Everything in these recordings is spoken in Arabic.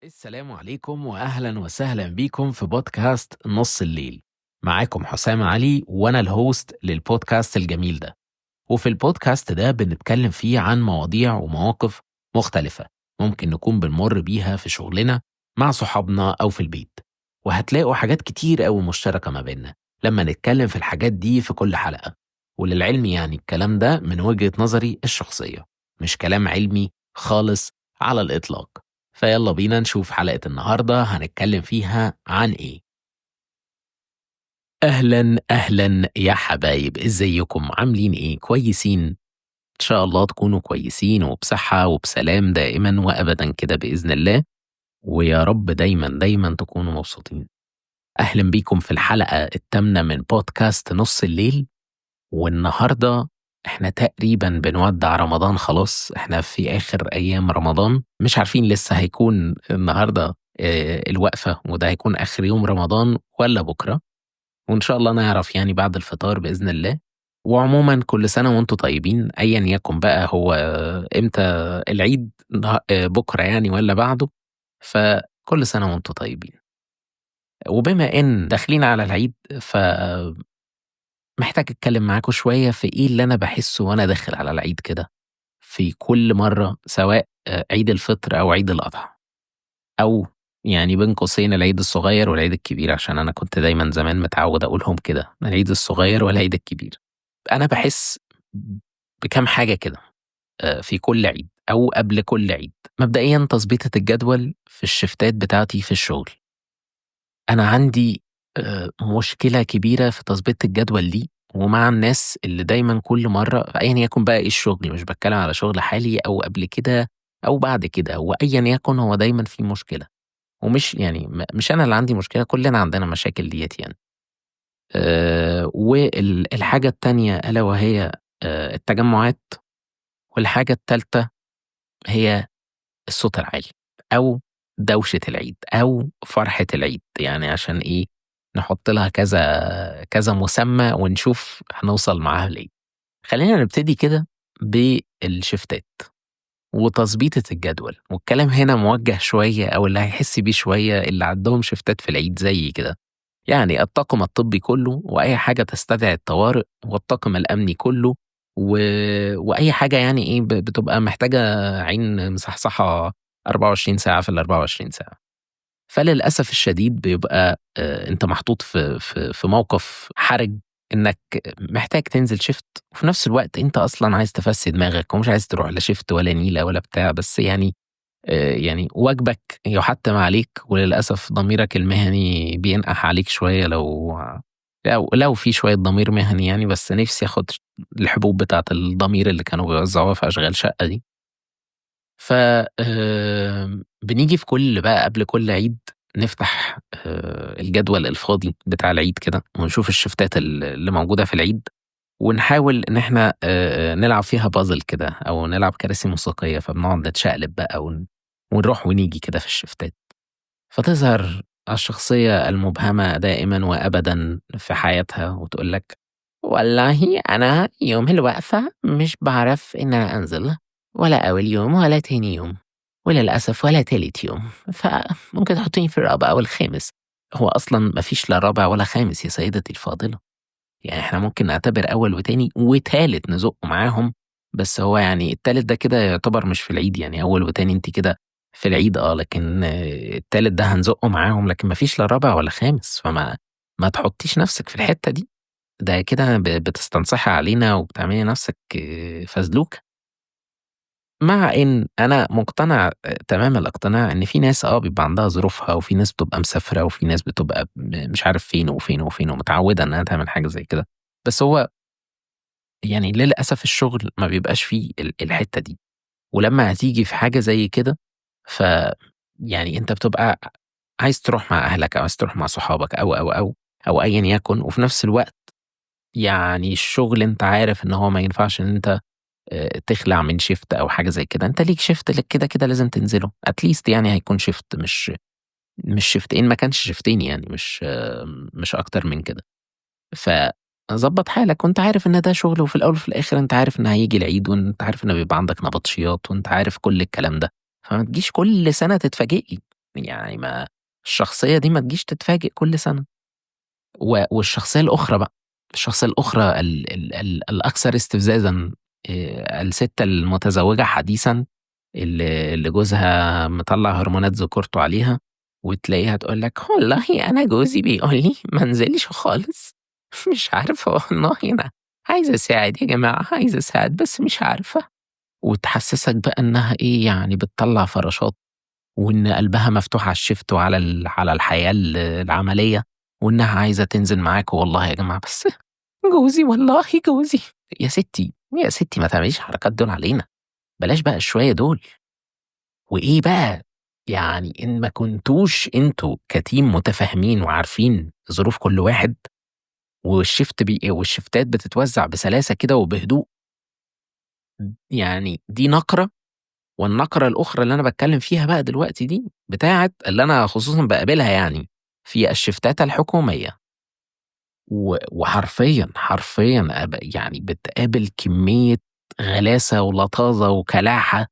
السلام عليكم وأهلا وسهلا بيكم في بودكاست نص الليل. معاكم حسام علي وأنا الهوست للبودكاست الجميل ده. وفي البودكاست ده بنتكلم فيه عن مواضيع ومواقف مختلفة ممكن نكون بنمر بيها في شغلنا، مع صحابنا أو في البيت. وهتلاقوا حاجات كتير أوي مشتركة ما بيننا لما نتكلم في الحاجات دي في كل حلقة. وللعلم يعني الكلام ده من وجهة نظري الشخصية، مش كلام علمي خالص على الإطلاق. فيلا بينا نشوف حلقة النهاردة هنتكلم فيها عن إيه. أهلا أهلا يا حبايب، إزيكم عاملين إيه؟ كويسين؟ إن شاء الله تكونوا كويسين وبصحة وبسلام دائما وأبدا كده بإذن الله. ويا رب دايما دايما تكونوا مبسوطين. أهلا بيكم في الحلقة الثامنة من بودكاست نص الليل. والنهاردة إحنا تقريبا بنودع رمضان، خلاص إحنا في آخر أيام رمضان، مش عارفين لسه هيكون النهاردة الوقفة وده هيكون آخر يوم رمضان ولا بكرة. وإن شاء الله نعرف يعني بعد الفطار بإذن الله. وعموما كل سنة وانتم طيبين، أيا يكن بقى هو إمتى العيد، بكرة يعني ولا بعده. فكل سنة وانتم طيبين. وبما إن داخلين على العيد، محتاج أتكلم معاكم شوية في إيه اللي أنا باحسه وأنا داخل على العيد كده، في كل مرة، سواء عيد الفطر أو عيد الأضحى، أو يعني بين قوسين العيد الصغير والعيد الكبير، عشان أنا كنت دايمًا زمان متعود أقولهم كده، العيد الصغير والعيد الكبير. أنا باحس بكام حاجة كده في كل عيد أو قبل كل عيد. مبدئيًا تضبيطة الجدول في الشيفتات بتاعتي في الشغل. أنا عندي مشكلة كبيرة في تضبيط الجدول دي، ومع الناس اللي دايمًا كل مرّة أيًا يكن بقى إيه الشغل، مش باتكلم على شغل حالي أو قبل كده أو بعد كده، وأيًا يكن هو دايمًا في مشكلة. ومش يعني مش أنا اللي عندي مشكلة، كلنا عندنا مشاكل ديّة يعني. الحاجة التانية ألا وهي التجمعات. والحاجة التالتة هي الصوت العالي، أو دوشة العيد، أو فرحة العيد، يعني عشان إيه، نحط لها كذا مسمى ونشوف هنوصل معاها لإيه. خلّينا نبتدي كده بالشيفتات وتضبيطة الجدول، والكلام هنا موجه شوية أو اللي هيحس بيه شوية اللي عندهم شيفتات في العيد زيي كده. يعني الطاقم الطبي كله، وأي حاجة تستدعي الطوارئ، والطاقم الأمني كله، و وأي حاجة يعني إيه بتبقى محتاجة عين مصحصحة 24 ساعة في ال24 ساعة. فللأسف الشديد بيبقى أنت محطوط في موقف حرج، إنك محتاج تنزل shift، وفي نفس الوقت أنت أصلًا عايز تفسي دماغك ومش عايز تروح لا shift ولا نيلة ولا بتاع، بس يعني واجبك يُحتّم عليك، وللأسف ضميرك المهني بينقح عليك شوية لو في شوية ضمير مهني يعني، بس نِفْسي آخُد الحبوب بتاعة الضمير اللي كانوا بيوزّعوها في أشغال شقة دي. ف بنيجي في كل بقى قبل كل عيد نفتح الجدول الفاضي بتاع العيد كده، ونشوف الشيفتات اللي موجودة في العيد، ونحاول إن إحنا نلعب فيها puzzle كده، أو نلعب كراسي موسيقية، فبنقعد نتشقلب بقى ونروح ونيجي كده في الشيفتات. فتظهر الشخصية المبهمة دائمًا وأبدًا في حياتها وتقول لك: "والله أنا يوم الوقفة مش باعرف إن أنا أنزل، ولا أول يوم ولا تاني يوم، وللأسف ولا تالت يوم، فممكن تحطّيني في الرابع أو الخامس." هو أصلًا ما فيش لا رابع ولا خامس يا سيدتي الفاضلة. يعني إحنا ممكن نعتبر أول وتاني وتالت نزُقّه معاهم، بس هو يعني التالت ده كده يعتبر مش في العيد، يعني أول وتاني أنتِ كده في العيد لكن التالت ده هنزُقّه معاهم، لكن ما فيش لا رابع ولا خامس، ما تحطّيش نَفْسِك في الحتّة دي. ده كده بتستنصحي علينا وبتعملي نَفْسِك فزلوكة. مع إن أنا مقتنع تمام الاقتناع إن في ناس بيبقى عندها ظروفها، وفي ناس بتبقى مسافرة، وفي ناس بتبقى مش عارف فين وفين وفين، ومتعودة إنها تعمل حاجة زي كده. بس هو يعني للأسف الشغل ما بيبقاش فيه الحتّة دي. ولمّا هتيجي في حاجة زي كده، ف يعني أنت بتبقى عايز تروح مع أهلك، أو عايز تروح مع صحابك، أو أيًا يكن، وفي نفس الوقت يعني الشغل أنت عارف إن هو ما ينفعش إن أنت تخلع من shift أو حاجة زي كده، أنت ليك shift كده لازم تنزله at least، يعني هيكون shift مش شيفتين، ما كانش شيفتين يعني، مش أكتر من كده. فضبّط حالك، وأنت عارف إن ده شغل، وفي الأول وفي الآخر أنت عارف إن هييجي العيد، وأنت عارف إن بيبقى عندك نبطشيات، وأنت عارف كل الكلام ده. فما تجيش كل سنة تتفاجئ لي. يعني ما الشخصية دي ما تجيش تتفاجئ كل سنة. والشخصية الأخرى بقى، الشخصية الأخرى الأكثر استفزازًا، السِتّة المتزوجة حديثًا اللي جوزها مطلّع هرمونات ذكورته عليها، وتلاقيها تقول لك والله أنا جوزي بيقول لي ما انزلش خالص، مش عارفة والله أنا عايزة أساعد يا جماعة، عايزة أساعد بس مش عارفة، وتحسسك بقى إنها إيه يعني بتطلّع فراشات، وإن قلبها مفتوح على الشيفت وعلى على الحياة العملية، وإنها عايزة تنزل معاكم والله يا جماعة بس جوزي والله جوزي. يا ستّي، يا ستّي ما تعمليش الحركات دول علينا، بلاش بقى الشوية دول. وإيه بقى، يعني إن ما كنتوش أنتم كteam متفاهمين وعارفين ظروف كل واحد والشيفتات بتتوزّع بسلاسة كده وبهدوء، يعني دي نقرة. والنقرة الأخرى اللي أنا باتكلّم فيها بقى دلوقتي دي، بتاعة اللي أنا خصوصًا باقابلها يعني في الشيفتات الحكومية، وحرفيًا، حرفيًا يعني بتقابل كمية غلاسة ولطافة وكلاحة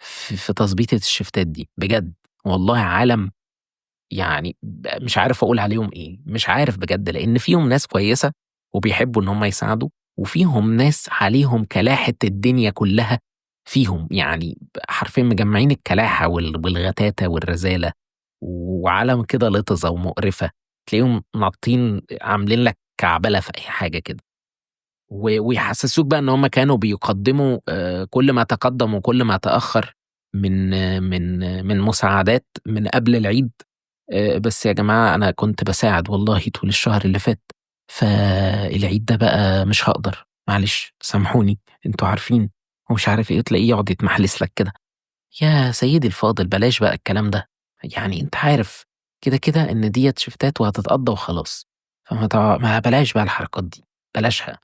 في تضبيطة الشيفتات دي، بجد والله عالم. يعني مش عارف أقول عليهم إيه، مش عارف بجد، لإن فيهم ناس كويسة وبيحبّوا إن هم يساعدوا، وفيهم ناس عليهم كلاحة الدنيا كلّها فيهم، يعني حرفيًا مجمّعين الكلاحة والغتاتة والرذالة، وعالم كده لِطِظة ومقرفة، تلاقيهم ناطين عاملين لك كعبلة في أي حاجة كده. ويحسّسوك بقى إن هُم كانوا بيقدّموا كل ما تقدّم وكل ما تأخّر من من مساعدات من قبل العيد، بس يا جماعة أنا كنت باساعد والله طول الشهر اللي فات، فالعيد ده بقى مش هاقدر، معلش سامحوني، أنتم عارفين ومش عارف إيه، وتلاقيه يقعد يتمحلس لك كده. يا سيدي الفاضل بلاش بقى الكلام ده، يعني أنت عارف كده إن ديّة شيفتات وهتتقضّى وخلاص، ما بلاش بقى الحركات دي، بلاشها.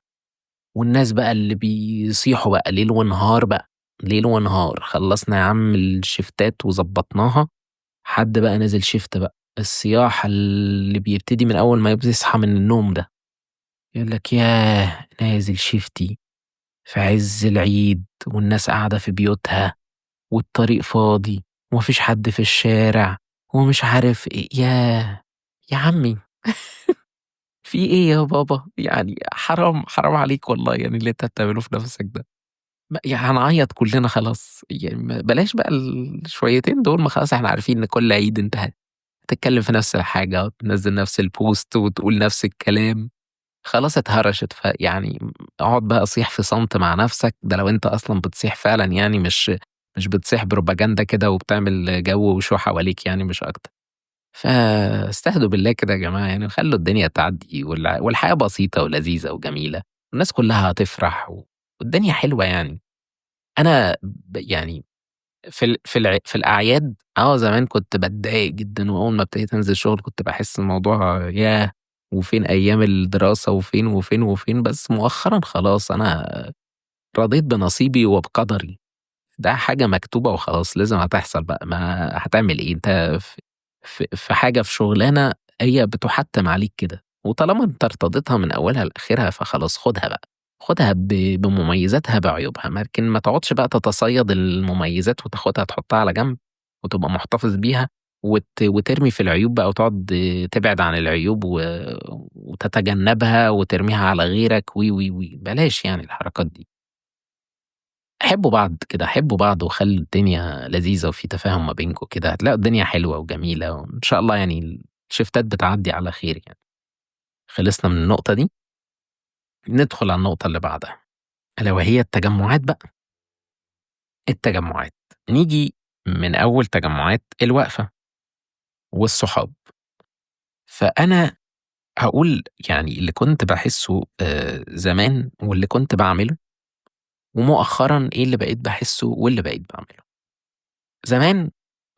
والناس بقى اللي بيصيحوا بقى ليل ونهار بقى، ليل ونهار، خلّصنا يا عم الشيفتات وضبّطناها، حد بقى نازل شيفت بقى، الصياح اللي بيبتدي من أول ما بيصحى من النوم ده، يقول لك ياه! نازل شيفتي في عز العيد والناس قاعدة في بيوتها والطريق فاضي وما فيش حد في الشارع ومش عارف إيه، ياه! يا عمي في إيه يا بابا؟ يعني حرام، حرام عليك والله يعني اللي أنت بتعمله في نَفْسك ده. هنعيّط كلّنا خلاص، يعني بلاش بقى الشويتين دول، ما خلاص إحنا عارفين إن كل عيد أنت هتتكلّم في نفس الحاجة وتنزّل نفس الpost وتقول نفس الكلام، خلاص اتهرشت، فيعني اقعد بقى صيح في صمت مع نفسك، ده لو أنت أصلًا بتصيح فعلًا يعني مش بتصيح بروباجندا كده وبتعمل جو وشو حواليك يعني مش أكتر. فاستهدوا بالله كده يا جماعة يعني وخلّوا الدنيا تعدّي والحياة بسيطة ولذيذة وجميلة، والناس كلّها هتفرح والدنيا حلوة يعني. أنا يعني في الأعياد زمان كنت باتضايق جدًا، وأول ما ابتديت أنزل شغل كنت باحس الموضوع ياه! وفين أيام الدراسة وفين، وفين، وفين، بس مؤخرًا خلاص أنا رضيت بنصيبي وبقدري، ده حاجة مكتوبة وخلاص لازم هتحصل بقى، ما هتعمل إيه؟ أنت في حاجة في شغلانة هي بتُحتّم عليك كده، وطالما أنت ارتضيتها من أولها لآخرها فخلاص خُدها بقى، خُدها بمميزاتها بعيوبها، لكن ما تقعدش بقى تتصيد المميزات وتاخدها تحطها على جنب، وتبقى محتفظ بيها وترمي في العيوب بقى وتقعد تبعد عن العيوب وتتجنبها وترميها على غيرك بلاش يعني الحركات دي. حبّوا بعض كده، حبّوا بعض وخلّوا الدنيا لذيذة وفي تفاهم ما بينكم كده، هتلاقوا الدنيا حلوة وجميلة وإن شاء الله يعني الشيفتات بتعدّي على خير يعني. خلصنا من النقطة دي، ندخل على النقطة اللي بعدها، ألا وهي التجمُّعات بقى، التجمُّعات. نيجي من أول تجمُّعات الوقفة والصحاب. فأنا هاقول يعني اللي كنت باحسّه زمان واللي كنت باعمله، ومؤخرًا إيه اللي بقيت باحسّه واللي بقيت باعمله. زمان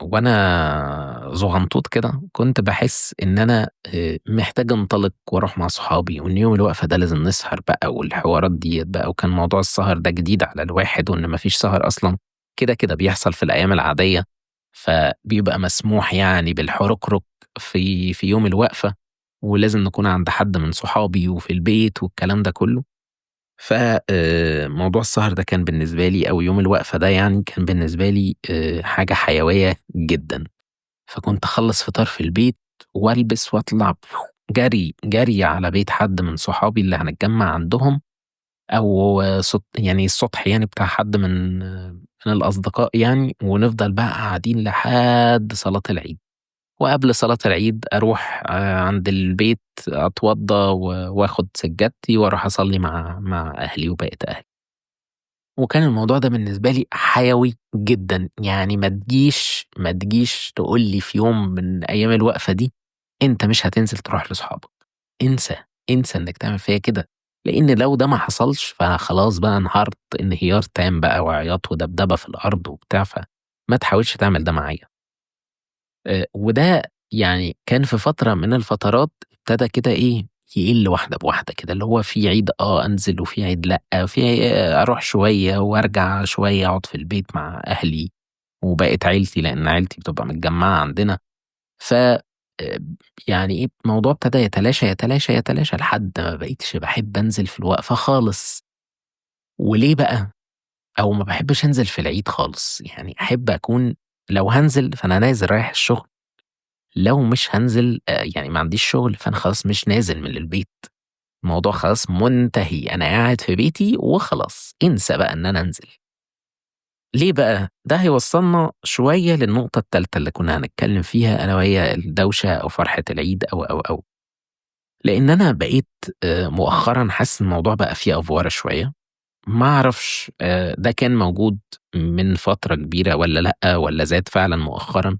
وأنا زغنطوط كده، كنت باحس إن أنا محتاج أنطلق وأروح مع صحابي، وإن يوم الوقفة ده لازم نسهر بقى والحوارات ديّة بقى، وكان موضوع السهر ده جديد على الواحد، وإن ما فيش سهر أصلًا كده بيحصل في الأيام العادية، فبيبقى مسموح يعني بالحركرك في يوم الوقفة، ولازم نكون عند حد من صحابي وفي البيت والكلام ده كله. ف موضوع السهر ده كان بالنسبة لي أو يوم الوقفة ده يعني كان بالنسبة لي حاجة حيوية جدًا، فكنت أخلّص فطار في البيت وألبس وأطلع جري، جري على بيت حد من صحابي اللي هنتجمّع عندهم أو يعني السطح يعني بتاع حد من الأصدقاء يعني، ونفضل بقى قاعدين لحد صلاة العيد، وقبل صلاة العيد أروح عند البيت أتوضّى وآخُد سجادتي وأروح أصلّي مع أهلي وباقية أهلي. وكان الموضوع ده بالنسبة لي حيوي جدًا، يعني ما تجيش تقول لي في يوم من أيام الوقفة دي أنت مش هتنزل تروح لصحابك، انسى، انسى إنك تعمل فيّا كده، لإن لو ده ما حصلش فخلاص بقى انهارت انهيار تام بقى وعياط ودبدبة في الأرض وبتاع، فما تحاولش تعمل ده معايا. وده يعني كان في فترة من الفترات ابتدى كده إيه، يقِل واحدة بواحدة كده، اللي هو في عيد أنزل وفي عيد لأ، في أروح شوية وأرجع شوية أقعد في البيت مع أهلي وباقية عيلتي، لإن عيلتي بتبقى متجمّعة عندنا. ف يعني إيه، الموضوع ابتدى يتلاشى، يتلاشى، يتلاشى لحد ما بقيتش باحب أنزل في الوقفة خالص. وليه بقى؟ أو ما باحبش أنزل في العيد خالص، يعني أحب أكون لو هانزل فأنا نازل رايح الشغل، لو مش هانزل يعني ما عنديش شغل، فأنا خلاص مش نازل من البيت، الموضوع خلاص منتهي، أنا قاعد في بيتي وخلاص، انسى بقى إن أنا أنزل. ليه بقى؟ ده هيوصّلنا شوية للنقطة التالتة اللي كنا هنتكلم فيها، ألا وهي الدوشة أو فرحة العيد أو. لإن أنا بقيت مؤخرًا حاسس إن الموضوع بقى فيه أفورة شوية، ما أعرفش ده كان موجود من فترة كبيرة والّا لأ، والّا زاد فعلًا مؤخرًا؟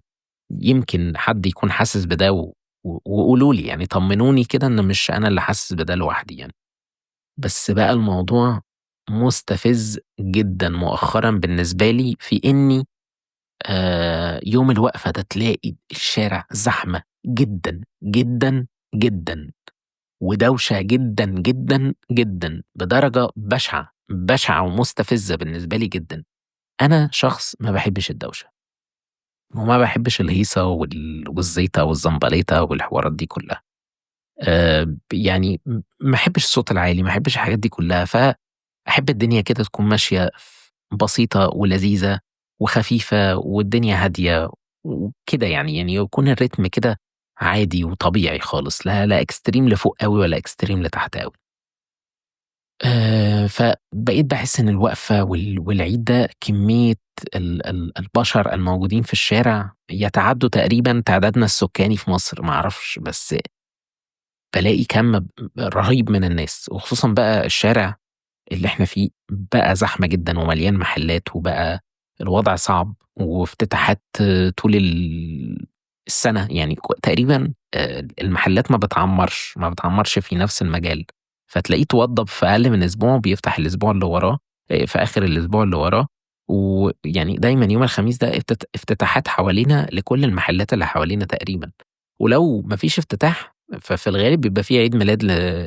يمكن حد يكون حاسس بده وقولوا لي يعني طمنوني كده إن مش أنا اللي حاسس بده لوحدي يعني. بس بقى الموضوع مستفز جدًا مؤخرًا بالنسبة لي في إني يوم الوقفة ده تلاقي الشارع زحمة جدًا، جدًا، جدًا، ودوشة جدًا، جدًا، جدًا، بدرجة بشعة، بشعة ومستفزة بالنسبة لي جدًا. أنا شخص ما باحبش الدوشة، وما باحبش الهيصة والزيطة والزمبليطة والحوارات دي كلّها. يعني ما احبش الصوت العالي، ما احبش الحاجات دي كلّها، فأحب الدنيا كده تكون ماشية بسيطة ولذيذة وخفيفة والدنيا هادية وكده يعني يكون الريتم كده عادي وطبيعي خالص، لا extreme لفوق أوي ولا extreme لتحت أوي. فبقيت باحس إن الوقفة والعيد ده كمية البشر الموجودين في الشارع يتعدّوا تقريبًا تعدادنا السكاني في مصر، ما أعرفش، بس بالاقي كَم رهيب من الناس، وخصوصًا بقى الشارع اللي إحنا فيه بقى زحمة جدًا ومليان محلات، وبقى الوضع صعب، وافتتاحات طول السنة، يعني تقريبًا المحلات ما بتعمّرش في نفس المجال، فتلاقيه اتوضّب في أقل من أسبوع وبيفتح الأسبوع اللي وراه في آخر الأسبوع اللي وراه، ويعني دايمًا يوم الخميس ده افتتاحات حوالينا لكل المحلات اللي حوالينا تقريبًا، ولو ما فيش افتتاح ففي الغالب بيبقى في عيد ميلاد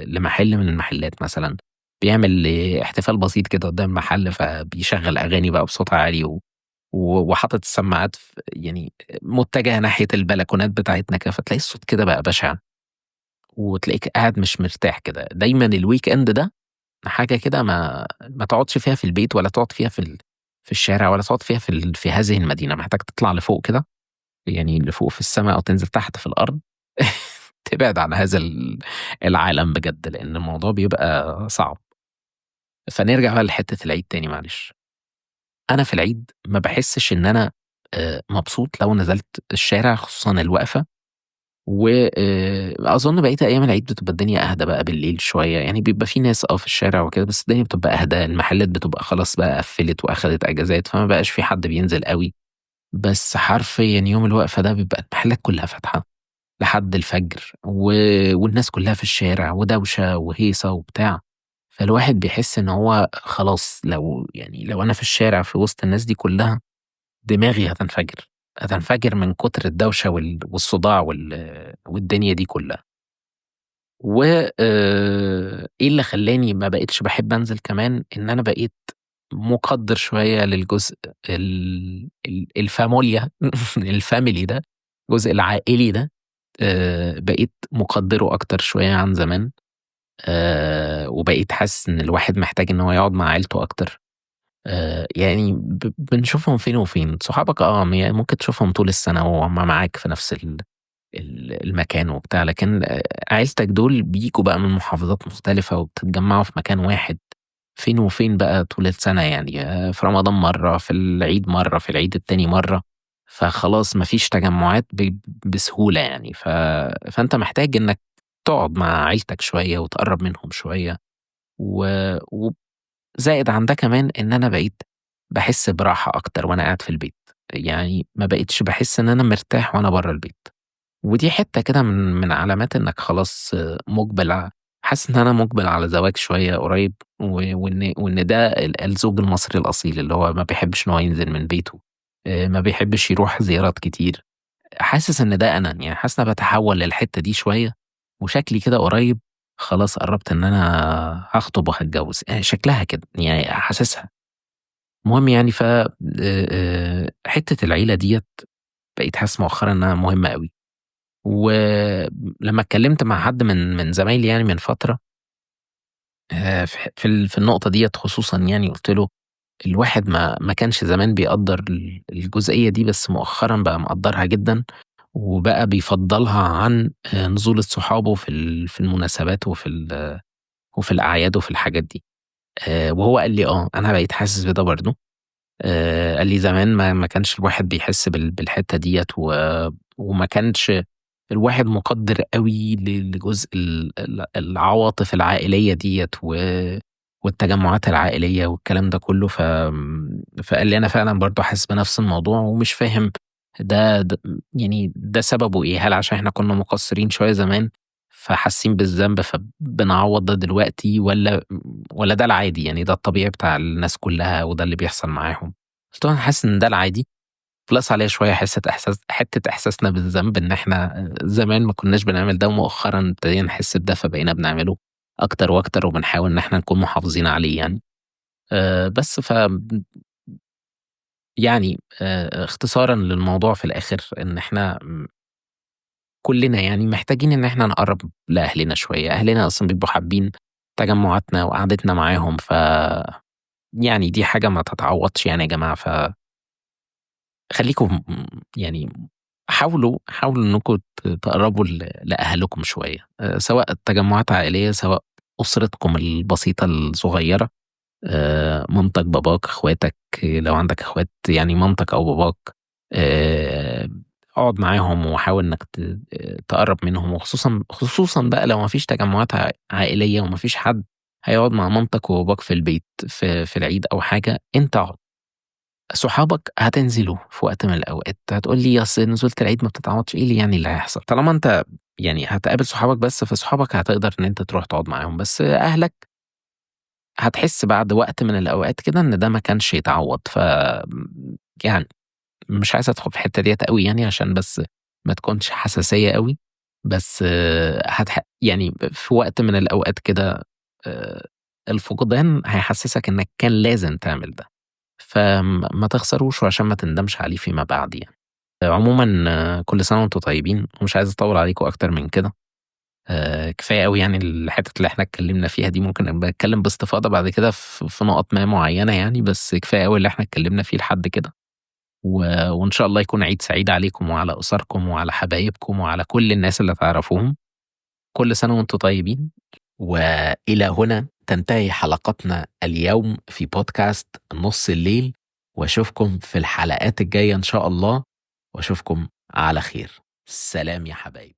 لمحل من المحلات مثلًا. بيعمل احتفال بسيط كده قدّام المحل، فبيشغّل أغاني بقى بصوت عالي وحاطط السماعات يعني متجهة ناحية البلكونات بتاعتنا كده، فتلاقي الصوت كده بقى بشع، وتلاقيك قاعد مش مرتاح كده. دايمًا الweekend ده حاجة كده ما تقعدش فيها في البيت ولا تقعد فيها في الشارع ولا تقعد فيها في هذه المدينة، محتاج تطلع لفوق كده، يعني لفوق في السما أو تنزل تحت في الأرض تبعد عن هذا العالم بجد، لإن الموضوع بيبقى صعب. فنرجع بقى لحتّة العيد تاني معلش. أنا في العيد ما باحسّش إن أنا مبسوط لو نزلت الشارع خصوصًا الوقفة، أظن بقية أيام العيد بتبقى الدنيا أهدى بقى بالليل شوية، يعني بيبقى في ناس في الشارع وكده، بس الدنيا بتبقى أهدى، المحلات بتبقى خلاص بقى قفّلت وأخدت أجازات، فما بقاش في حد بينزل أوي، بس حرفيًا يوم الوقفة ده بيبقى المحلات كلّها فاتحة لحد الفجر والناس كلّها في الشارع ودوشة وهيصة وبتاع، فالواحد بيحس إن هو خلاص لو أنا في الشارع في وسط الناس دي كلّها دماغي هتنفجر، هتنفجر من كتر الدوشة والصداع والدنيا دي كلّها. و إيه اللي خلّاني ما بقيتش باحب أنزل كمان، إن أنا بقيت مُقدّر شوية للجزء الفاموليا الfamily ده، الجزء العائلي ده، بقيت مُقدّره أكتر شوية عن زمان، وبقيت حاسس إن الواحد محتاج إن هو يقعد مع عيلته أكتر. يعني بنشوفهم فين وفين. صحابك يعني ممكن تشوفهم طول السنة وهُم معاك في نفس المكان وبتاع، لكن عيلتك دول بييجوا بقى من محافظات مختلفة وبتتجمّعوا في مكان واحد فين وفين بقى طول السنة يعني، في رمضان مرّة، في العيد مرّة، في العيد التاني مرّة، فخلاص ما فيش تجمُّعات بسهولة يعني. فأنت محتاج إنّك تقعد مع عيلتك شوية وتقرّب منهم شوية، و وزائد عن ده كمان إن أنا بقيت باحس براحة أكتر وأنا قاعد في البيت، يعني ما بقيتش باحس إن أنا مرتاح وأنا برّه البيت. ودي حتّة كده من علامات إنّك خلاص مُقبِل حاسس إن أنا مُقبِل على زواج شوية قريب، وإن ده الزوج المصري الأصيل، اللي هو ما بيحبّش إن هو ينزل من بيته، ما بيحبّش يروح زيارات كتير. حاسس إن ده أنا، يعني حاسس إن أنا باتحوّل للحتّة دي شوية، وشكلي كده قريب خلاص قرّبت إن أنا هاخطب وهاتجوّز، شكلها كده، يعني حاسسها. المهم يعني حتّة العيلة ديّة بقيت حاسس مؤخرًا إنّها مهمة أوي. ولمّا اتكلّمت مع حد من زمايلي يعني من فترة، في النقطة ديّة خصوصًا يعني، قُلت له: "الواحد ما كانش زمان بيقدّر الجزئية دي، بس مؤخرًا بقى مقدّرها جدًا، وبقى بيفضّلها عن نزولة صحابه في المناسبات وفي الأعياد وفي الحاجات دي." وهو قال لي: أنا بقيت حاسس بده برضه." قال لي: "زمان ما كانش الواحد بيحس بالحتّة ديّة، وما كانش الواحد مُقدّر أوي لجزء العواطف العائلية ديّة والتجمُّعات العائلية والكلام ده كُلّه." فقال لي: "أنا فعلًا برضه حاسس بنفس الموضوع ومش فاهم يعني ده سببه إيه؟ هل عشان إحنا كُنّا مقصّرين شوية زمان فحاسين بالذنب فبنعوّض ده دلوقتي، والّا ده العادي، يعني ده الطبيعي بتاع الناس كُلّها وده اللي بيحصل معاهم؟" قُلت له: "أنا حاسس إن ده العادي." plus عليها شوية حتّة إحساسنا بالذنب إن إحنا زمان ما كناش بنعمل ده، ومؤخرًا ابتدينا نحس بده فبقينا بنعمله أكتر وأكتر، وبنحاول إن إحنا نكون محافظين عليه يعني. بس يعني اختصارًا للموضوع في الآخر إن إحنا كلنا يعني محتاجين إن إحنا نقرّب لأهلنا شوية. أهلنا أصلًا بيبقوا حابين تجمعاتنا وقعدتنا معاهم، يعني دي حاجة ما تتعوّضش يعني يا جماعة. خلّيكم يعني حاولوا إنكم تقرّبوا لأهلكم شوية، سواء تجمعات عائلية، سواء أسرتكم البسيطة الصغيرة، مامتك، باباك، أخواتك، لو عندك أخوات يعني مامتك أو باباك، آآ اقعد معاهم وحاول إنك تقرّب منهم، خصوصًا بقى لو ما فيش تجمعات عائلية وما فيش حد هيقعد مع مامتك وباباك في البيت في العيد أو حاجة، أنت اقعد. صحابك هتنزلوا في وقت من الأوقات، هتقول لي أصل نزولة العيد ما بتتعوضش، إيه اللي يعني اللي هيحصل؟ طالما أنت يعني هتقابل صحابك بس، فصحابك هتقدر إن أنت تروح تقعد معاهم، بس أهلك هتحس بعد وقت من الأوقات كده إن ده ما كانش يتعوّض. يعني مش عايز أدخل في الحتّة ديّة أوي يعني عشان بس ما تكونش حساسية أوي، بس يعني في وقت من الأوقات كده آآ الفقدان هيحسّسك إنّك كان لازم تعمل ده، ما تخسروش وعشان ما تندمش عليه فيما بعد يعني. عمومًا كل سنة وأنتم طيبين، ومش عايز أطوّل عليكم أكتر من كده. كفاية أوي يعني الحتت اللي إحنا اتكلّمنا فيها دي، ممكن أبقى أتكلّم باستفاضة بعد كده في نُقط ما معيّنة يعني، بس كفاية أوي اللي إحنا اتكلّمنا فيه لحد كده. وإن شاء الله يكون عيد سعيد عليكم وعلى أسركم وعلى حبايبكم وعلى كل الناس اللي تعرفوهم. كل سنة وأنتم طيبين. وإلى هنا تنتهي حلقتنا اليوم في بودكاست نُص الليل، وأشوفكم في الحلقات الجاية إن شاء الله، وأشوفكم على خير. سلام يا حبايبي.